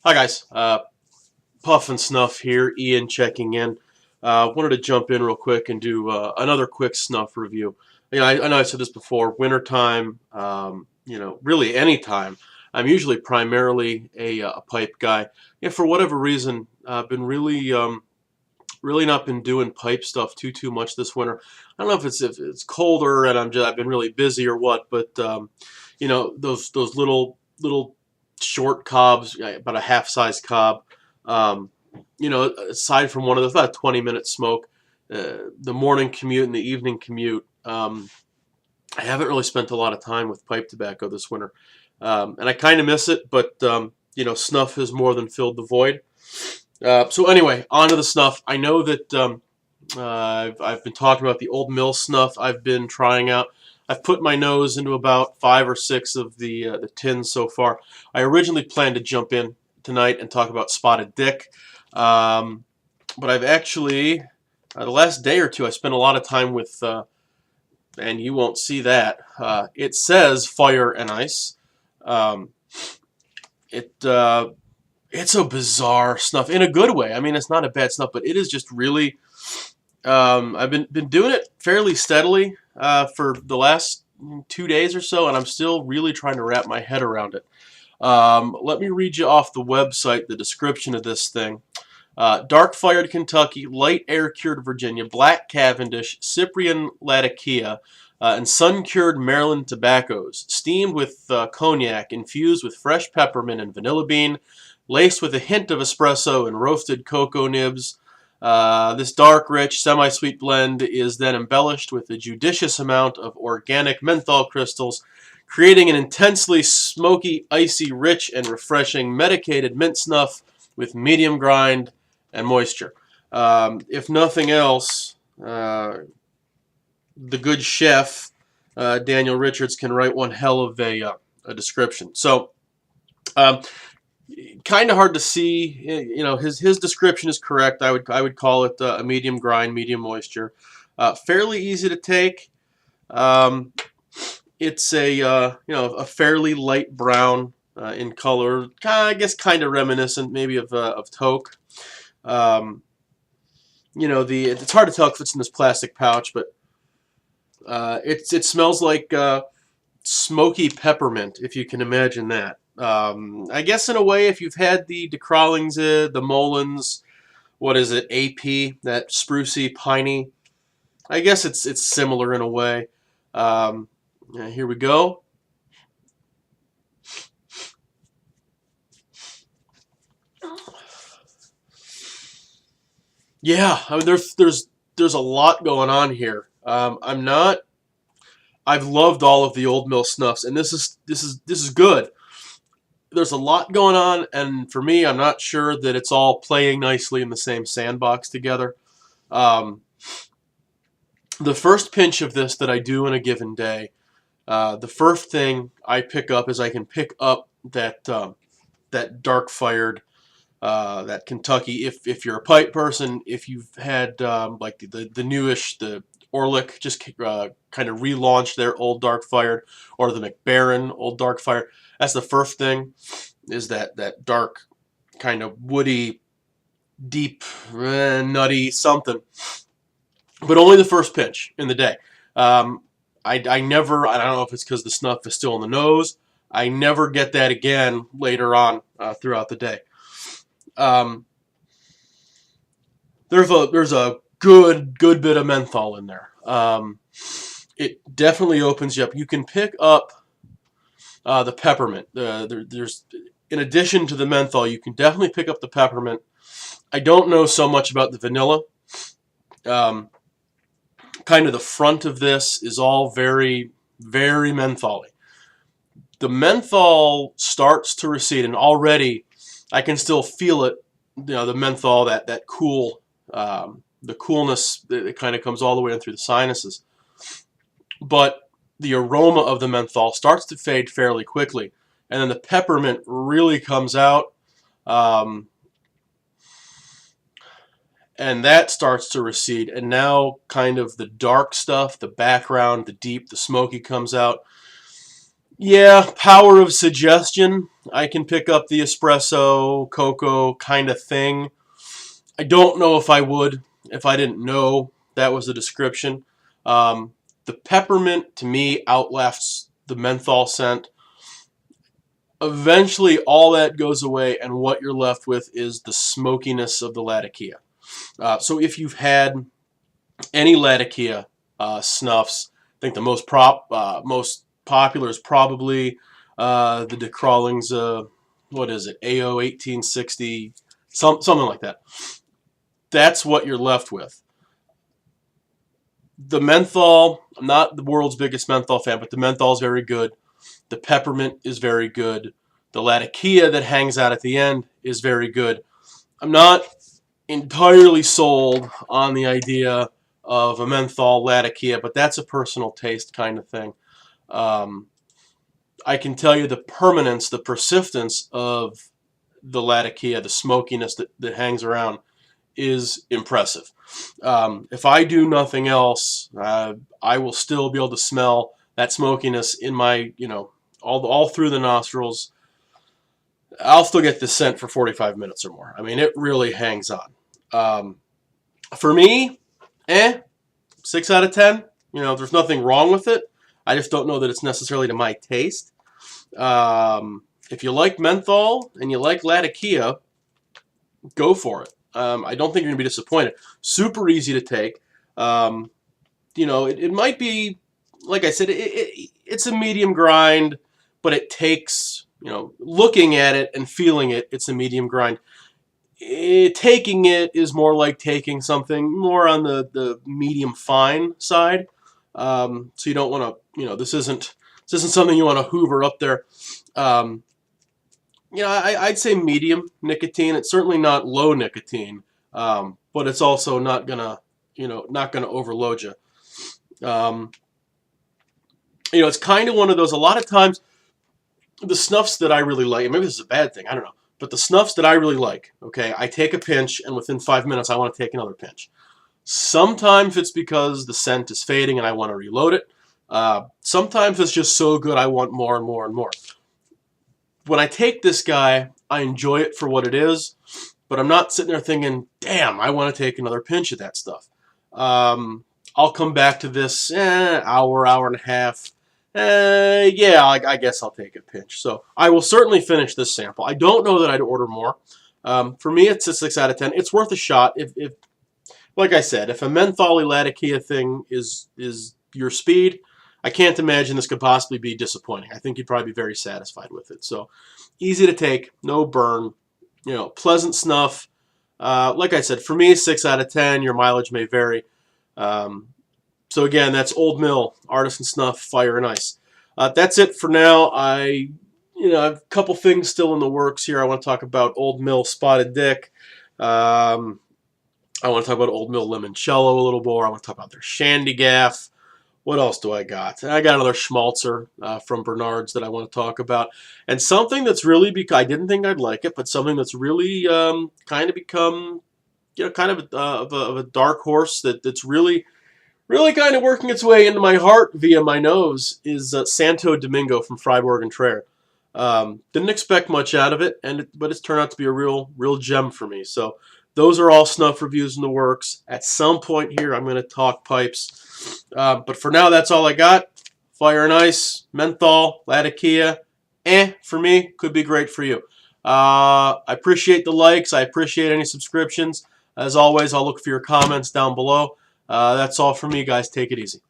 Hi guys, Puff and Snuff here, Ian checking in. Wanted to jump in real quick and do another quick Snuff review. I know I said this before, wintertime, really any time. I'm usually primarily a pipe guy. Yeah, for whatever reason, I've been really not been doing pipe stuff too much this winter. I don't know if it's colder and I've been really busy or what, but those little short cobs, about a half size cob. Um, Aside from one of those, about a 20-minute smoke, the morning commute and the evening commute. I haven't really spent a lot of time with pipe tobacco this winter, and I kind of miss it. But snuff has more than filled the void. So anyway, on to the snuff. I know that I've been talking about the Old Mill snuff I've been trying out. I've put my nose into about 5 or 6 of the tins so far. I originally planned to jump in tonight and talk about Spotted Dick, but I've actually the last day or two I spent a lot of time with, and you won't see that. It says Fire and Ice. Um, it it's a bizarre snuff in a good way. I mean, it's not a bad snuff, but it is just really. I've been doing it fairly steadily for the last 2 days or so, and I'm still really trying to wrap my head around it. Let me read you off the website the description of this thing. Dark fired Kentucky, light air cured Virginia, black Cavendish, Cyprian Latakia, and sun cured Maryland tobaccos, steamed with cognac, infused with fresh peppermint and vanilla bean, laced with a hint of espresso and roasted cocoa nibs. This dark, rich, semi-sweet blend is then embellished with a judicious amount of organic menthol crystals, creating an intensely smoky, icy, rich, and refreshing medicated mint snuff with medium grind and moisture. If nothing else, the good chef, Daniel Richards, can write one hell of a description. So, kind of hard to see. His description is correct. I would call it a medium grind, medium moisture. Fairly easy to take. It's a fairly light brown in color. I guess kind of reminiscent maybe of Toke. It's hard to tell if it's in this plastic pouch, but it smells like smoky peppermint, if you can imagine that. I guess in a way, if you've had the DeCrawlings, the Molins, what is it, AP, that sprucey, piney, I guess it's similar in a way. Here we go. Yeah, I mean, there's a lot going on here. I've loved all of the Old Mill snuffs, and this is good. There's a lot going on, and for me, I'm not sure that it's all playing nicely in the same sandbox together. Um, the first pinch of this that I do in a given day, the first thing I pick up is I can pick up that dark fired, that Kentucky. If you're a pipe person, if you've had like the newish, the Orlick just kind of relaunched their old dark fired, or the McBaron old dark fired. That's the first thing, is that dark kind of woody, deep, nutty something. But only the first pinch in the day. I never, I don't know if it's because the snuff is still in the nose, I never get that again later on throughout the day. Um, there's a good bit of menthol in there. It definitely opens you up. You can pick up the peppermint. There's, in addition to the menthol, you can definitely pick up the peppermint. I don't know so much about the vanilla. Um, Kind of the front of this is all very, very mentholy. The menthol starts to recede, and already I can still feel it. The menthol, that cool, the coolness that kind of comes all the way in through the sinuses. But the aroma of the menthol starts to fade fairly quickly, and then the peppermint really comes out. And that starts to recede, and now kind of the dark stuff, the background, the deep, the smoky comes out. Yeah, power of suggestion. I can pick up the espresso, cocoa kind of thing. I don't know if I would if I didn't know that was the description. Um, the peppermint to me outlasts the menthol scent. Eventually, all that goes away, and what you're left with is the smokiness of the Latakia. So if you've had any Latakia snuffs, I think the most popular is probably the De Crawling's, what is it, AO 1860, something like that. That's what you're left with. The menthol, I'm not the world's biggest menthol fan, but the menthol is very good. The peppermint is very good. The Latakia that hangs out at the end is very good. I'm not entirely sold on the idea of a menthol Latakia, but that's a personal taste kind of thing. Um, I can tell you the permanence, the persistence of the Latakia, the smokiness that hangs around is impressive. If I do nothing else, I will still be able to smell that smokiness in my, all through the nostrils. I'll still get the scent for 45 minutes or more. I mean, it really hangs on. Um, for me, 6 out of 10. There's nothing wrong with it. I just don't know that it's necessarily to my taste. If you like menthol and you like Latakia, go for it. I don't think you're going to be disappointed. Super easy to take. It might be, like I said, it's a medium grind, but it takes, looking at it and feeling it, it's a medium grind. Taking it is more like taking something more on the medium fine side. So you don't want to, this isn't something you want to hoover up there. I'd say medium nicotine. It's certainly not low nicotine, but it's also not gonna, not gonna overload you. Um, it's kind of one of those. A lot of times, the snuffs that I really like, and maybe this is a bad thing, I don't know, but the snuffs that I really like, okay, I take a pinch, and within 5 minutes, I want to take another pinch. Sometimes it's because the scent is fading and I want to reload it. Sometimes it's just so good I want more and more and more. When I take this guy, I enjoy it for what it is, but I'm not sitting there thinking, damn, I want to take another pinch of that stuff. I'll come back to this hour and a half. Yeah, I guess I'll take a pinch. So I will certainly finish this sample. I don't know that I'd order more. For me, it's a 6 out of 10. It's worth a shot. If like I said, if a menthol Latakia thing is your speed, I can't imagine this could possibly be disappointing. I think you'd probably be very satisfied with it. So easy to take, no burn, pleasant snuff. Like I said, for me, 6 out of 10. Your mileage may vary. So again, that's Old Mill, Artisan Snuff, Fire and Ice. That's it for now. I have a couple things still in the works here. I want to talk about Old Mill Spotted Dick. I want to talk about Old Mill Limoncello a little more. I want to talk about their Shandy Gaff. What else do I got? I got another Schmaltzer from Bernard's that I want to talk about. And something that's really, I didn't think I'd like it, but something that's really kind of become, kind of a dark horse that's really kind of working its way into my heart via my nose is Santo Domingo from Freiburg and Traer. Didn't expect much out of it, but it's turned out to be a real gem for me. So those are all snuff reviews in the works. At some point here, I'm going to talk pipes. But for now, that's all I got. Fire and Ice, Menthol, Latakia. For me, could be great for you. I appreciate the likes. I appreciate any subscriptions. As always, I'll look for your comments down below. That's all from me, guys. Take it easy.